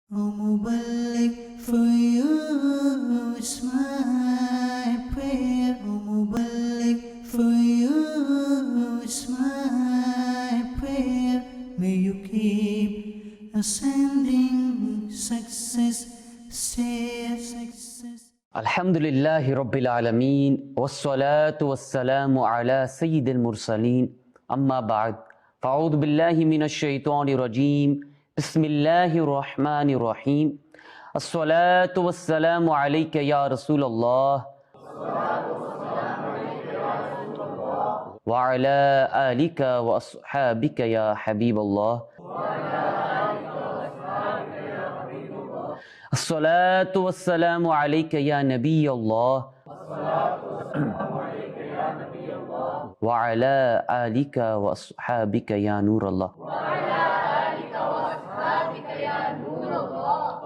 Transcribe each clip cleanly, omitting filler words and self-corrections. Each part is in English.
O Mubarak, for you is my prayer. O Mubarak, for you is my prayer. May you keep ascending success, stay success. Alhamdulillahi Rabbil Alameen, wassalatu wassalamu ala Sayyidil Mursaleen, amma ba'd. Fa'udhu billahi minash shaitanir rajeem, bismillahir rahmanir rahim. As-salatu wassalamu alayka ya Rasulallah, wa ala alika wa ashabika ya Habiballah. As-salatu wassalamu alayka ya Nabiy Allah wa ala alika wa ashabika ya Nur Allah.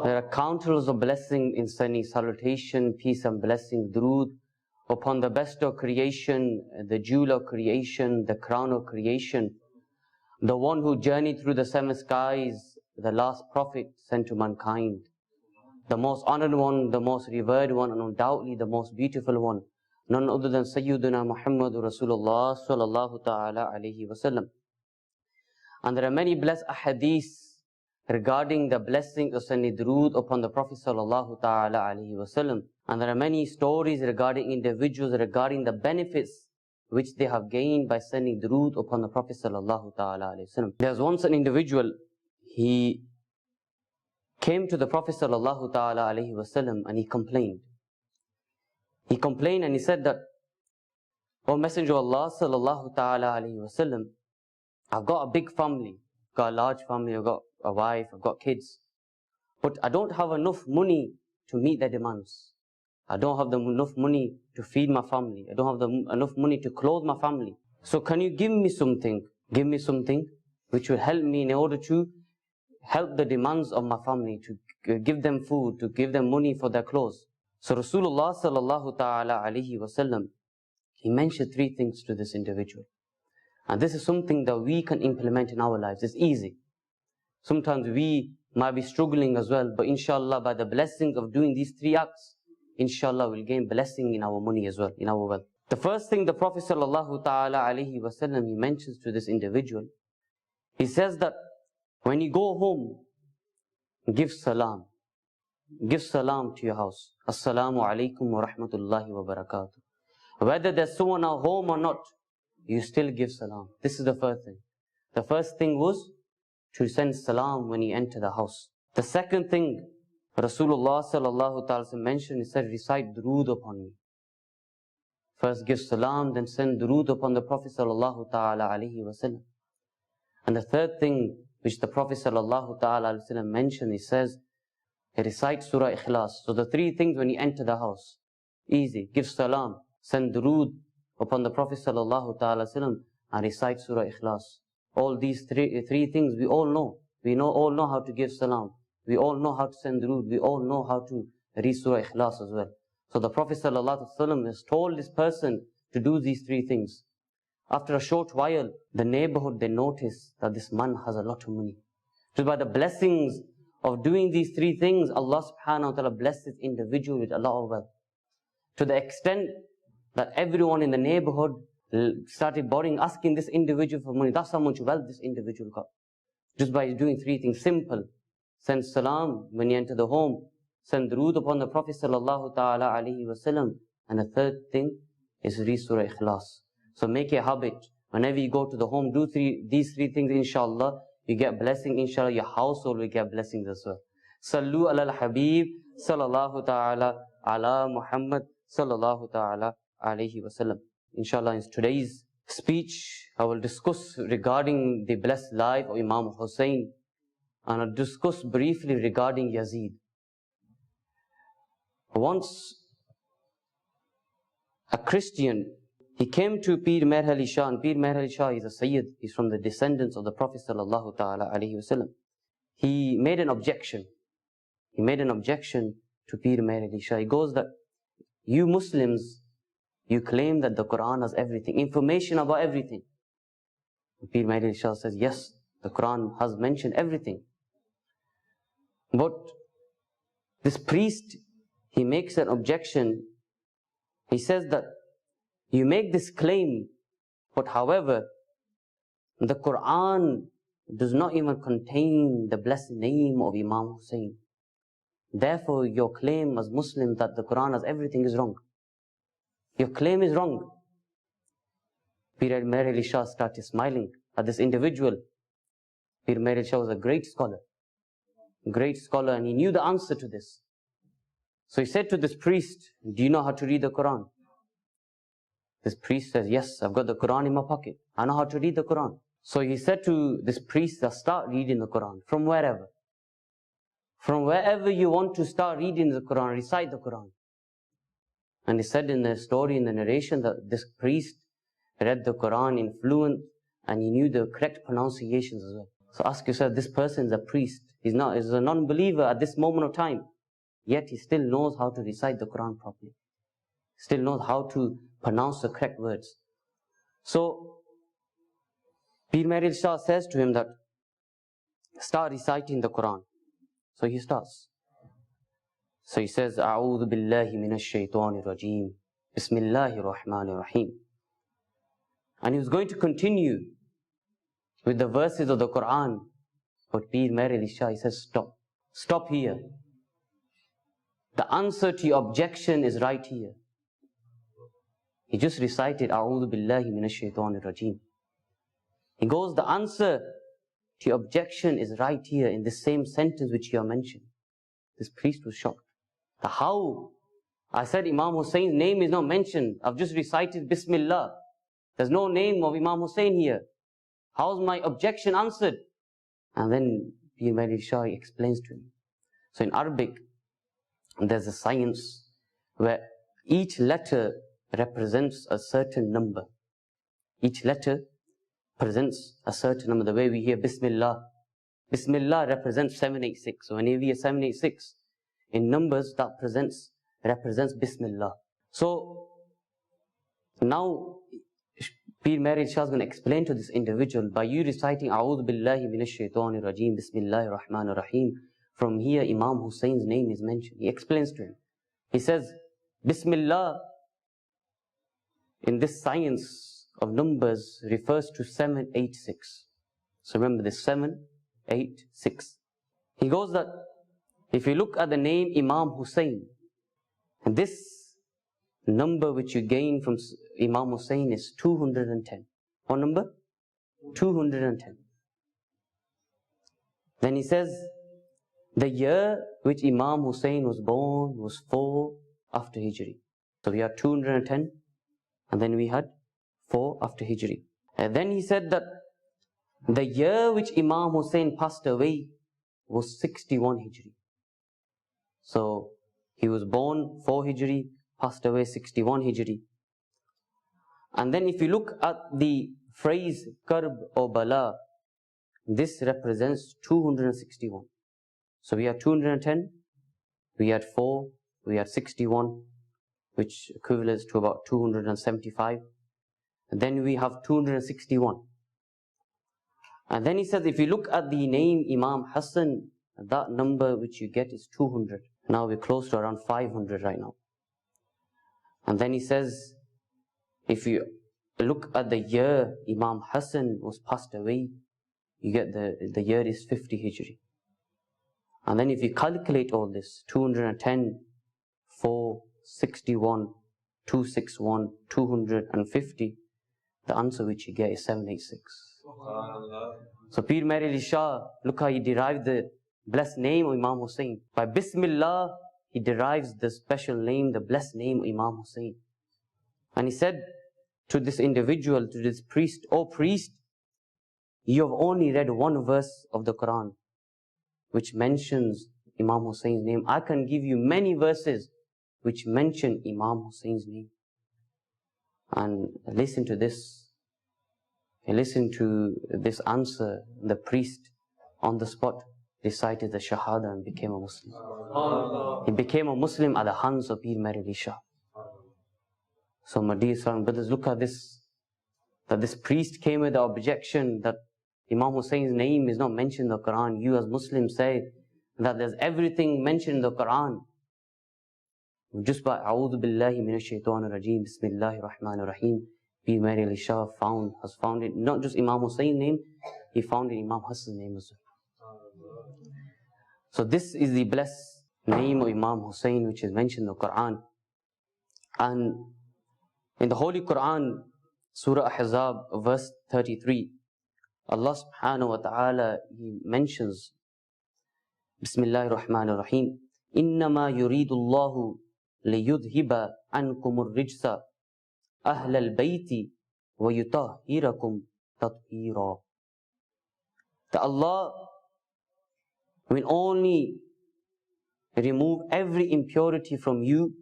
There are countless of blessings in sending salutation, peace and blessing, durood upon the best of creation, the jewel of creation, the crown of creation, the one who journeyed through the seven skies, the last prophet sent to mankind, the most honored one, the most revered one, and undoubtedly the most beautiful one, none other than Sayyiduna Muhammadur Rasulullah sallallahu ta'ala alayhi wasallam. And there are many blessed ahadiths regarding the blessing of sending durood upon the Prophet sallallahu ta'ala alayhi wasallam. And there are many stories regarding individuals, regarding the benefits which they have gained by sending durood upon the Prophet sallallahu ta'ala alayhi wasallam. There was once an individual, he came to the Prophet sallallahu ta'ala alayhi wasallam and he complained. He complained and he said that, "O Messenger of Allah sallallahu ta'ala alayhi wasallam, I've got a big family, I've got a large family, I've got a wife, I've got kids, but I don't have enough money to meet their demands. I don't have enough money to feed my family. I don't have enough money to clothe my family. So can you give me something which will help me in order to help the demands of my family, to give them food, to give them money for their clothes?" So Rasulullah sallallahu ta'ala alayhi wasallam, he mentioned three things to this individual. And this is something that we can implement in our lives. It's easy. Sometimes we might be struggling as well, but inshallah, by the blessings of doing these three acts, inshallah, we'll gain blessing in our money as well, in our wealth. The first thing the Prophet sallallahu ta'ala alayhi wasallam, he mentions to this individual, he says that when you go home, give salam. Give salam to your house. Assalamu alaikum wa rahmatullahi wa barakatuh. Whether there's someone at home or not, you still give salam. This is the first thing. The first thing was to send salam when you enter the house. The second thing Rasulullah sallallahu ta'ala mentioned, he said, recite durood upon me. First give salam, then send durood upon the Prophet sallallahu ta'ala alayhi wasallam. And the third thing which the Prophet sallallahu ta'ala alayhi wasallam mentioned, he says, recite Surah Ikhlas. So the three things when you enter the house, easy. Give salam, send durood upon the Prophet sallallahu ta'ala wasallam, and recite Surah Ikhlas. All these three things we all know. We all know how to give salam. We all know how to send durood. We all know how to read Surah Ikhlas as well. So the Prophet sallallahu alaihi wasallam has told this person to do these three things. After a short while, the neighborhood, they notice that this man has a lot of money. So by the blessings of doing these three things, Allah subhanahu wa ta'ala blessed this individual with a lot of wealth. To the extent that everyone in the neighborhood started borrowing, asking this individual for money. That's how much wealth this individual got. Just by doing three things. Simple. Send salam when you enter the home. Send durood upon the Prophet sallallahu ta'ala alayhi wasallam. And the third thing is read Surah Ikhlas. So make a habit. Whenever you go to the home, do these three things, inshallah. You get blessing, inshallah. Your household will get blessings as well. Sallu ala al-Habib sallallahu ta'ala ala Muhammad sallallahu ta'ala alayhi wasallam. Inshallah, in today's speech, I will discuss regarding the blessed life of Imam Hussain, and I'll discuss briefly regarding Yazid. Once, a Christian, he came to Pir Mehr Ali Shah, and Pir Mehr Ali Shah is a Sayyid. He's from the descendants of the Prophet sallallahu ta'ala alayhi wasallam. He made an objection. He made an objection to Pir Mehr Ali Shah. He goes that, you Muslims, you claim that the Quran has everything, information about everything. Pir Mehr Ali Shah says, yes, the Quran has mentioned everything. But this priest, he makes an objection. He says that you make this claim, but however, the Quran does not even contain the blessed name of Imam Hussain. Therefore, your claim as Muslim that the Quran has everything is wrong. Your claim is wrong. Pir Meher Ali Shah started smiling at this individual. Pir Meher Ali Shah was a great scholar, and he knew the answer to this. So he said to this priest, do you know how to read the Quran? This priest says, yes, I've got the Quran in my pocket. I know how to read the Quran. So he said to this priest, start reading the Quran from wherever. From wherever you want to start reading the Quran, recite the Quran. And he said in the story, in the narration, that this priest read the Quran in fluent and he knew the correct pronunciations as well. So ask yourself, this person is a priest. He's a non-believer at this moment of time. Yet he still knows how to recite the Quran properly. Still knows how to pronounce the correct words. So Pir Meher Ali Shah says to him that, start reciting the Quran. So he starts. So he says, A'udhu billahi minash shaitanir rajeem. Bismillahir rahmanir rahim. And he was going to continue with the verses of the Quran. But Pir Meher Ali Shah, he says, stop. Stop here. The answer to your objection is right here. He just recited, A'udhu billahi minash shaitanir rajeem. He goes, the answer to your objection is right here in the same sentence which you have mentioned. This priest was shocked. How? I said Imam Hussein's name is not mentioned. I've just recited Bismillah. There's no name of Imam Hussain here. How's my objection answered? And then Pir Meher Ali Shah explains to him. So in Arabic, there's a science where each letter represents a certain number. Each letter presents a certain number. The way we hear Bismillah. Bismillah represents 786. So when you hear 786, in numbers that represents Bismillah. So now Pir Meher Ali Shah is going to explain to this individual, by you reciting A'udhu billahi minash shaitanir rajeem, Bismillahir rahmanir rahim, from here Imam Hussein's name is mentioned. He explains to him. He says, Bismillah in this science of numbers refers to 786. So remember this, 786. He goes that if you look at the name Imam Hussain, and this number which you gain from Imam Hussain is 210. What number? 210. Then he says, the year which Imam Hussain was born was 4 after Hijri. So we had 210, and then we had 4 after Hijri. And then he said that the year which Imam Hussain passed away was 61 Hijri. So he was born 4 Hijri, passed away 61 Hijri. And then if you look at the phrase Karb or Bala, this represents 261. So we had 210, we had 4, we had 61, which equates to about 275. And then we have 261. And then he says, if you look at the name Imam Hassan, that number which you get is 200. Now we're close to around 500 right now. And then he says, if you look at the year Imam Hassan was passed away, you get the year is 50 Hijri. And then if you calculate all this, 210, 4, 61, 261, 250, the answer which you get is 786. So Pir Meher Ali Shah, look how he derived the blessed name of Imam Hussain. By Bismillah, he derives the special name, the blessed name of Imam Hussain. And he said to this individual, to this priest, "O priest, you have only read one verse of the Quran which mentions Imam Hussein's name. I can give you many verses which mention Imam Hussein's name." And listen to this. Listen to this answer. The priest on the spot recited the Shahada and became a Muslim. He became a Muslim at the hands of Pir Meher Ali Shah. So my dear son, brothers, look at this. That this priest came with the objection that Imam Hussein's name is not mentioned in the Quran. You as Muslims say that there's everything mentioned in the Quran. Just by A'udhu Billahi Minash Shaitanir Rajeem, Bismillahir Rahmanir Rahim, P. Mary Ali Shah has found it, not just Imam Hussein's name, he found it Imam Hassan's name as well. So this is the blessed name of Imam Hussain which is mentioned in the Quran. And in the Holy Quran, Surah Ahzab, verse 33, Allah subhanahu wa ta'ala, He mentions, Bismillahir Rahmanir Rahim, Innama yuridu Allahu liyudhiba ankumur rijsa ahlal bayti wa yutahhirakum tathira. That Allah will only remove every impurity from you,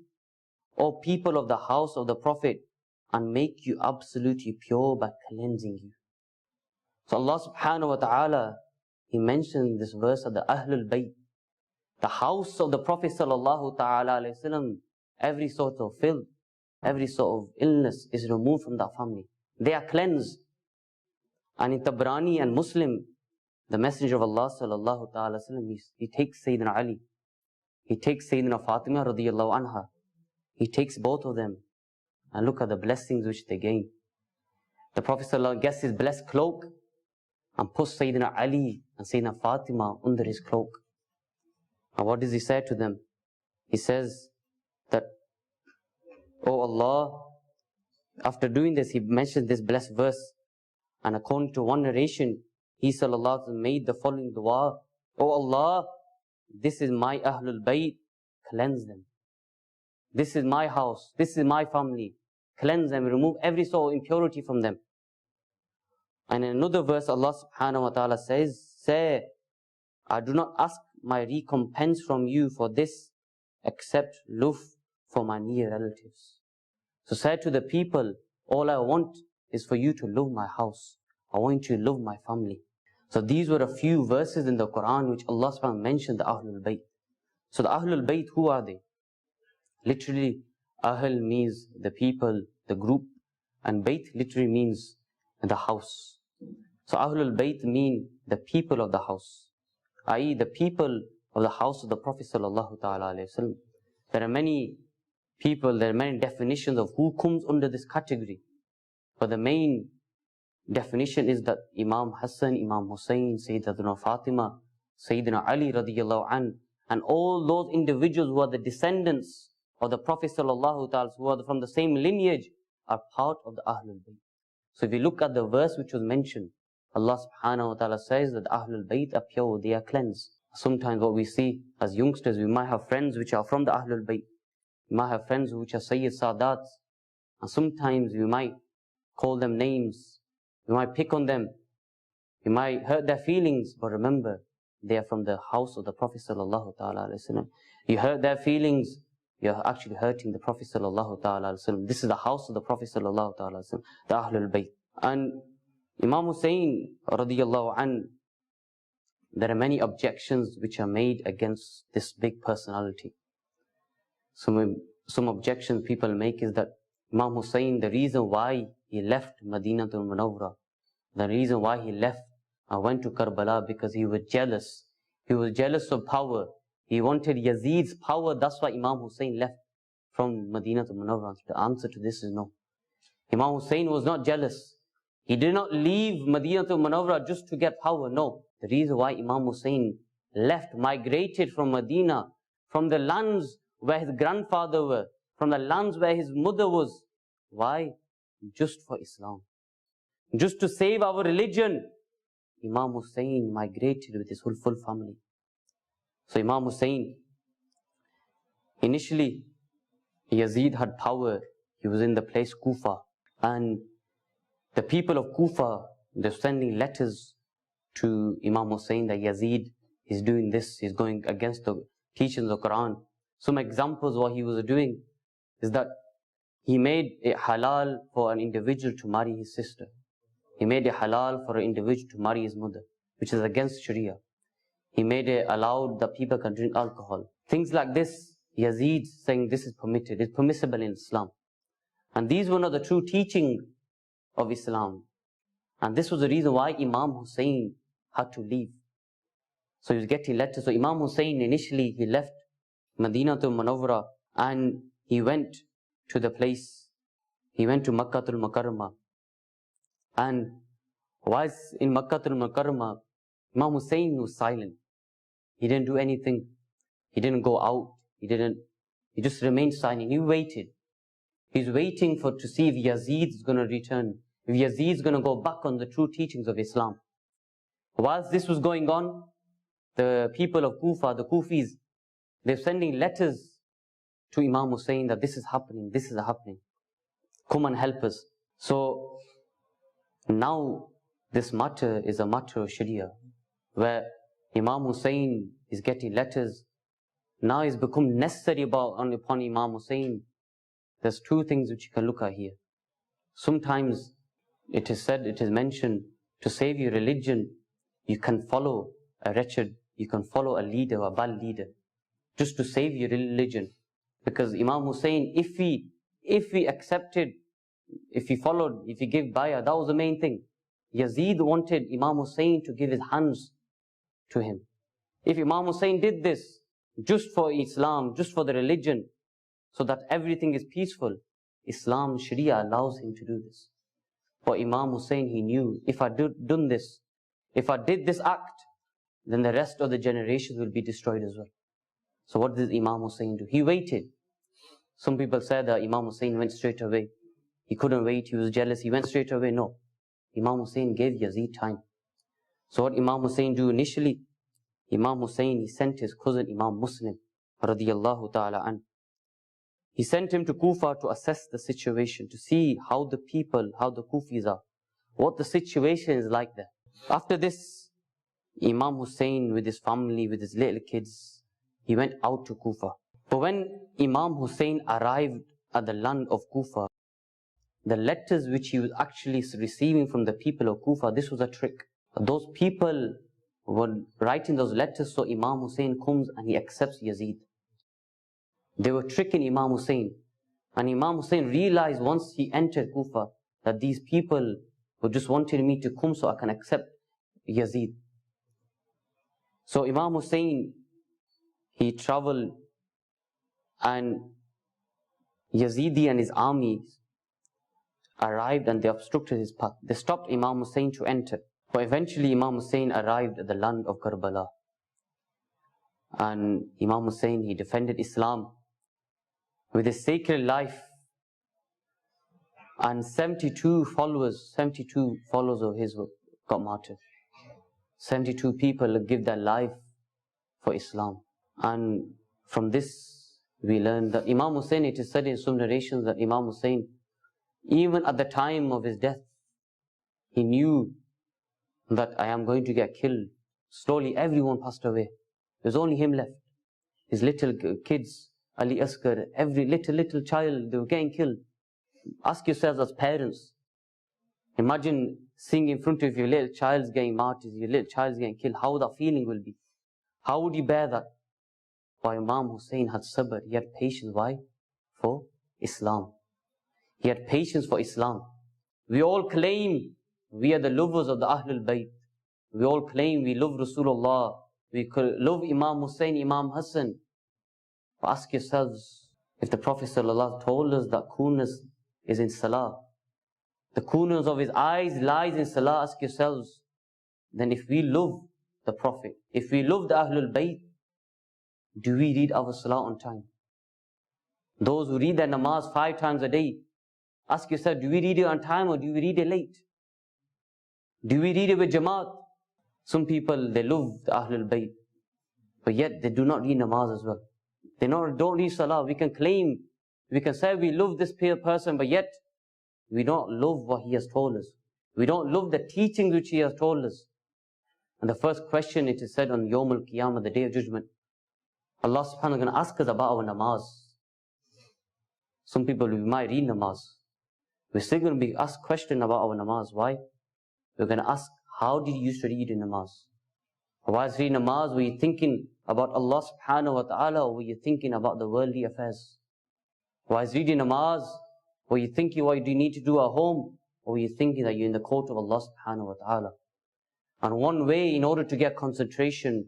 O people of the house of the Prophet, and make you absolutely pure by cleansing you. So Allah subhanahu wa ta'ala, He mentioned this verse of the Ahlul Bayt, the house of the Prophet sallallahu ta'ala alayhi wasallam. Every sort of filth, every sort of illness is removed from that family. They are cleansed. And in Tabrani and Muslim, the Messenger of Allah sallallahu ta'ala wasallam, he takes Sayyidina Ali, he takes Sayyidina Fatima radiyallahu anha, he takes both of them, and look at the blessings which they gain. The Prophet sallallahu gets his blessed cloak and puts Sayyidina Ali and Sayyidina Fatima under his cloak. And what does he say to them? He says that, Oh Allah, after doing this, he mentioned this blessed verse, and according to one narration, he sallallahu alaihi wasallam made the following dua: Oh Allah, this is my Ahlul Bayt, cleanse them. This is my house, this is my family, cleanse them, remove every sort of impurity from them. And in another verse, Allah subhanahu wa ta'ala says, Say, I do not ask my recompense from you for this, except love for my near relatives. So say to the people, all I want is for you to love my house. I want you to love my family. So these were a few verses in the Quran which Allah subhanahu wa ta'ala mentioned the Ahlul Bayt. So the Ahlul Bayt, who are they? Literally, Ahl means the people, the group, and Bayt literally means the house. So Ahlul Bayt mean the people of the house, i.e. the people of the house of the Prophet sallallahu ta'ala alayhi wa sallam. There are many people, there are many definitions of who comes under this category. But the main definition is that Imam Hassan, Imam Hussain, Sayyidatuna Fatima, Sayyidina Ali radiyallahu an, and all those individuals who are the descendants of the Prophet sallallahu ta'ala, who are from the same lineage, are part of the Ahlul Bayt. So if you look at the verse which was mentioned, Allah subhanahu wa ta'ala says that Ahlul Bayt are pure, they are cleansed. Sometimes what we see as youngsters, we might have friends which are from the Ahlul Bayt. We might have friends which are Sayyid Sadats. And sometimes we might call them names. We might pick on them. We might hurt their feelings. But remember, they are from the house of the Prophet sallallahu ta'ala alayhi wa sallam. You hurt their feelings, you are actually hurting the Prophet sallallahu ta'ala alayhi wa sallam. This is the house of the Prophet sallallahu ta'ala alayhi wa sallam, the Ahlul Bayt. And Imam Hussain radiyallahu an, there are many objections which are made against this big personality. Some objections people make is that Imam Hussain, the reason why he left Madinatul Munawwara, the reason why he left and went to Karbala, because he was jealous. He was jealous of power. He wanted Yazid's power. That's why Imam Hussain left from Madinatul Munawwara. The answer to this is no. Imam Hussain was not jealous. He did not leave Madinatul Munawwara just to get power. No. The reason why Imam Hussain left, migrated from Medina, from the lands where his grandfather were, from the lands where his mother was. Why? Just for Islam. Just to save our religion. Imam Hussain migrated with his whole full family. So Imam Hussain, initially, Yazid had power. He was in the place Kufa. And the people of Kufa, they're sending letters to Imam Hussain that Yazid is doing this, he's going against the teachings of the Quran. Some examples what he was doing is that he made it halal for an individual to marry his sister. He made it halal for an individual to marry his mother, which is against Sharia. He made it allowed that people can drink alcohol. Things like this, Yazid saying this is permitted, it's permissible in Islam. And these were not the true teaching of Islam. And this was the reason why Imam Hussain had to leave. So he was getting letters. So Imam Hussain initially he left Madinatul Munawwara and he went to the place. He went to Makkatul Mukarramah. And whilst in Makkatul Mukarramah, Imam Hussain was silent. He didn't do anything. He didn't go out. He just remained silent. He waited. He's waiting to see if Yazid is going to return. If Yazid is going to go back on the true teachings of Islam. Whilst this was going on, the people of Kufa, the Kufis, they're sending letters to Imam Hussain that this is happening, this is happening. Come and help us. So now this matter is a matter of Sharia, where Imam Hussain is getting letters. Now it's become necessary upon Imam Hussain. There's two things which you can look at here. Sometimes it is said, it is mentioned, to save your religion, you can follow a wretched, you can follow a leader, a bad leader, just to save your religion. Because Imam Hussain, if he accepted, if he followed, if he gave bayah, that was the main thing. Yazid wanted Imam Hussain to give his hands to him. If Imam Hussain did this just for Islam, just for the religion, so that everything is peaceful, Islam, Sharia allows him to do this. But Imam Hussain, he knew, if I done this, if I did this act, then the rest of the generations will be destroyed as well. So what did Imam Hussain do? He waited. Some people said that Imam Hussain went straight away. He couldn't wait, he was jealous, he went straight away. No. Imam Hussain gave Yazid time. So what Imam Hussain do initially? Imam Hussain, he sent his cousin Imam Muslim, radiyallahu ta'ala an. He sent him to Kufa to assess the situation, to see how the people, how the Kufis are, what the situation is like there. After this, Imam Hussain with his family, with his little kids, he went out to Kufa. But when Imam Hussain arrived at the land of Kufa, the letters which he was actually receiving from the people of Kufa, this was a trick. Those people were writing those letters so Imam Hussain comes and he accepts Yazid. They were tricking Imam Hussain. And Imam Hussain realized once he entered Kufa that these people were just wanting me to come so I can accept Yazid. So Imam Hussain, he traveled, and Yazidi and his armies arrived and they obstructed his path. They stopped Imam Hussain to enter. But eventually Imam Hussain arrived at the land of Karbala. And Imam Hussain, he defended Islam with his sacred life. And 72 followers of his got martyred. 72 people give their life for Islam. And from this we learn that Imam Hussain, it is said in some narrations that Imam Hussain, even at the time of his death, he knew that I am going to get killed. Slowly everyone passed away. There's only him left. His little kids, Ali Asghar, every little child, they were getting killed. Ask yourselves as parents. Imagine seeing in front of your little child's getting martyred, your little child's getting killed. How that feeling will be. How would you bear that? But Imam Hussain had sabr. He had patience. Why? For Islam. He had patience for Islam. We all claim we are the lovers of the Ahlul Bayt. We all claim we love Rasulullah. We love Imam Hussain, Imam Hassan. But ask yourselves, if the Prophet ﷺ told us that coolness is in Salah, the coolness of his eyes lies in Salah, ask yourselves, then if we love the Prophet, if we love the Ahlul Bayt, do we read our Salah on time? Those who read their namaz 5 times a day, ask yourself, do we read it on time or do we read it late? Do we read it with Jamaat? Some people, they love the Ahlul Bayt, but yet they do not read namaz as well. They don't read Salah. We can claim, we can say we love this person, but yet we don't love what he has told us. We don't love the teachings which he has told us. And the first question, it is said on Yawm al-Qiyamah, the Day of Judgment, Allah subhanahu wa ta'ala is going to ask us about our namaz. Some people, we might read namaz. We're still going to be asked question about our namaz. Why? We're going to ask, how did you used to read in namaz? Whilst reading namaz, were you thinking about Allah subhanahu wa ta'ala, or were you thinking about the worldly affairs? Whilst reading namaz, were you thinking what do you need to do at home, or were you thinking that you're in the court of Allah subhanahu wa ta'ala? And one way in order to get concentration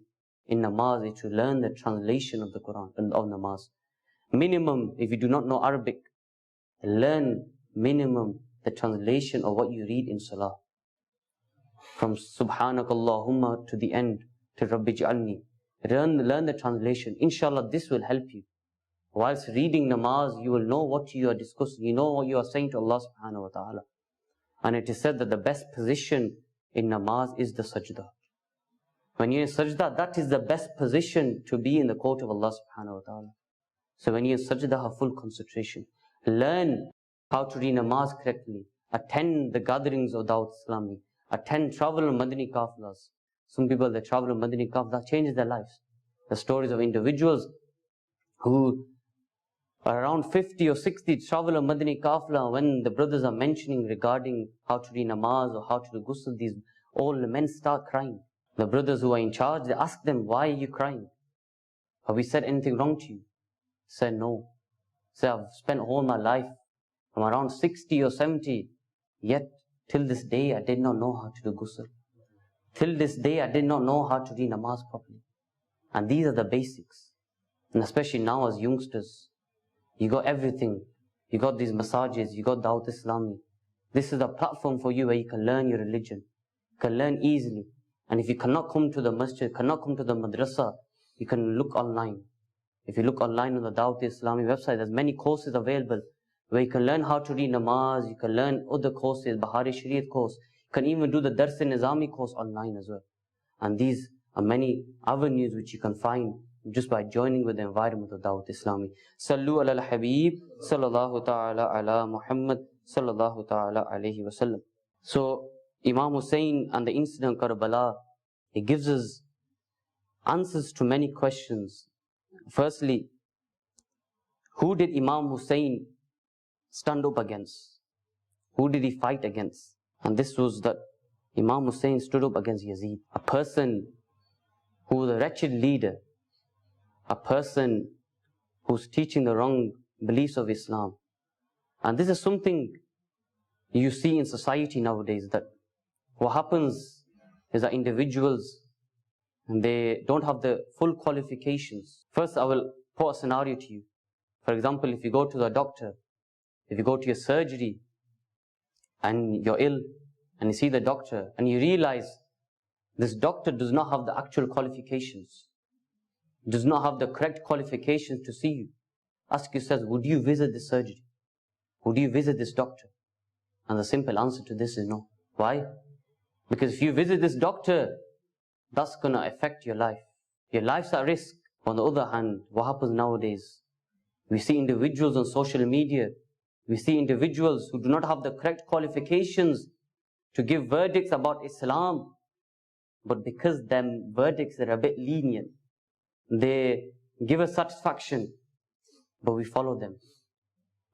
in namaz is to learn the translation of the Quran, of namaz. Minimum, if you do not know Arabic, learn minimum the translation of what you read in salah. From Subhanakallahumma to the end, to Rabbi Ja'alni. Learn the translation. Inshallah, this will help you. Whilst reading namaz, you will know what you are discussing. You know what you are saying to Allah subhanahu wa ta'ala. And it is said that the best position in namaz is the sajda. When you're in sajda, that is the best position to be in the court of Allah subhanahu wa ta'ala. So when you're in sajda, have full concentration. Learn how to read namaz correctly. Attend the gatherings of Dawat Islami. Attend travel on Madani Kafilas. Some people, they travel on Madani Kafilas, that changes their lives. The stories of individuals who are around 50 or 60 travel on Madani Kafila. When the brothers are mentioning regarding how to read namaz or how to do ghusl, these old men start crying. The brothers who are in charge, they ask them, why are you crying? Have we said anything wrong to you? Said no. Said, I've spent all my life, I'm around 60 or 70, yet till this day I did not know how to do ghusl. Till this day I did not know how to read namaz properly. And these are the basics. And especially now as youngsters, you got everything. You got these massages, you got Dawat Islami. This is a platform for you where you can learn your religion. You can learn easily. And if you cannot come to the masjid, cannot come to the madrasa, you can look online. If you look online on the Dawat Islami website, there's many courses available where you can learn how to read namaz, you can learn other courses, Bahari Shariat course. You can even do the Dars-e-Nizami course online as well. And these are many avenues which you can find just by joining with the environment of Dawat Islami. Sallu ala al-Habib, sallallahu ta'ala ala Muhammad, sallallahu ta'ala alayhi wa sallam. So, Imam Hussain and the incident of Karbala, it gives us answers to many questions. Firstly, who did Imam Hussain stand up against? Who did he fight against? And this was that Imam Hussain stood up against Yazid, a person who was a wretched leader, a person who's teaching the wrong beliefs of Islam. And this is something you see in society nowadays, that what happens is that individuals, they don't have the full qualifications. First, I will put a scenario to you. For example, if you go to the doctor, if you go to your surgery and you're ill and you see the doctor and you realize this doctor does not have the actual qualifications, does not have the correct qualifications to see you, ask yourself, would you visit this surgery? Would you visit this doctor? And the simple answer to this is no. Why? Because if you visit this doctor, that's going to affect your life. Your life's at risk. On the other hand, what happens nowadays? We see individuals on social media, we see individuals who do not have the correct qualifications to give verdicts about Islam, but because them verdicts are a bit lenient, they give us satisfaction, but we follow them.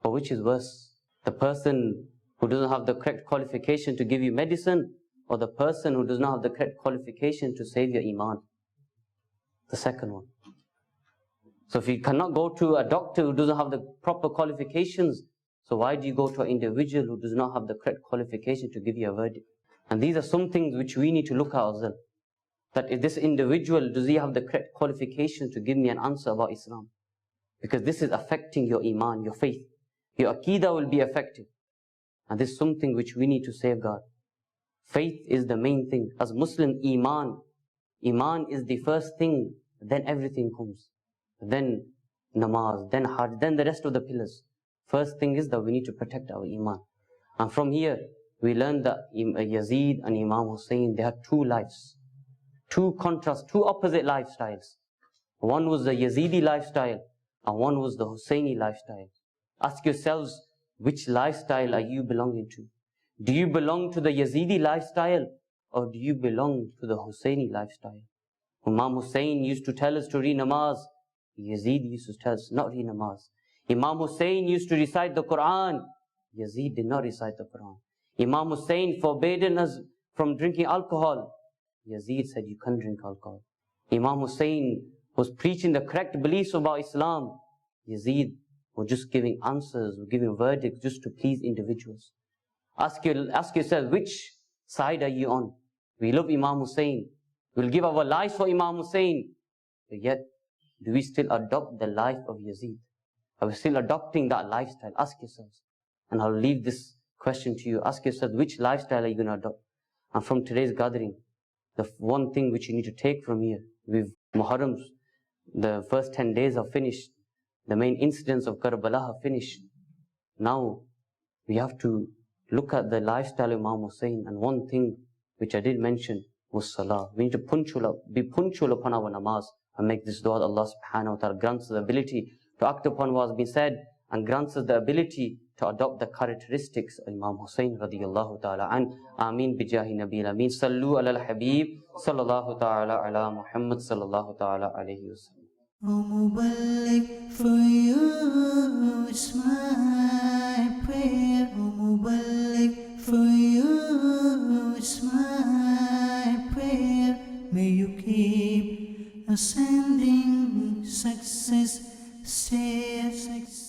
But which is worse? The person who doesn't have the correct qualification to give you medicine, or the person who does not have the correct qualification to save your iman? The second one. So if you cannot go to a doctor who doesn't have the proper qualifications, so why do you go to an individual who does not have the correct qualification to give you a verdict? And these are some things which we need to look at ourselves. That if this individual, does he have the correct qualifications to give me an answer about Islam? Because this is affecting your iman, your faith. Your aqidah will be affected. And this is something which we need to safeguard. Faith is the main thing. As Muslim, iman. Iman is the first thing, then everything comes. Then namaz, then hajj, then the rest of the pillars. First thing is that we need to protect our iman. And from here, we learn that Yazid and Imam Hussain, they had two lives. Two contrasts, two opposite lifestyles. One was the Yazidi lifestyle, and one was the Hussaini lifestyle. Ask yourselves, which lifestyle are you belonging to? Do you belong to the Yazidi lifestyle, or do you belong to the Hussaini lifestyle? Imam Hussain used to tell us to read namaz. Yazid used to tell us not read namaz. Imam Hussain used to recite the Quran. Yazid did not recite the Quran. Imam Hussain forbidden us from drinking alcohol. Yazid said you can't drink alcohol. Imam Hussain was preaching the correct beliefs about Islam. Yazid was just giving answers, giving verdicts just to please individuals. Ask yourself, which side are you on? We love Imam Hussain. We'll give our lives for Imam Hussain. Yet, do we still adopt the life of Yazid? Are we still adopting that lifestyle? Ask yourselves. And I'll leave this question to you. Ask yourself, which lifestyle are you going to adopt? And from today's gathering, the one thing which you need to take from here, Muharrams, the first 10 days are finished. The main incidents of Karbala have finished. Now, we have to look at the lifestyle of Imam Hussain. And one thing which I did mention was salah. We need to be punctual upon our namaz and make this dua that Allah subhanahu wa ta'ala grants us the ability to act upon what has been said and grants us the ability to adopt the characteristics of Imam Hussain radiyallahu ta'ala an. Ameen bijahi nabil ameen. Sallu ala al-habib sallallahu ta'ala ala Muhammad sallallahu ta'ala alayhi wa sallam. O Muballigh, for you is my prayer. O Muballigh, for you is my prayer. May you keep ascending success, stay success.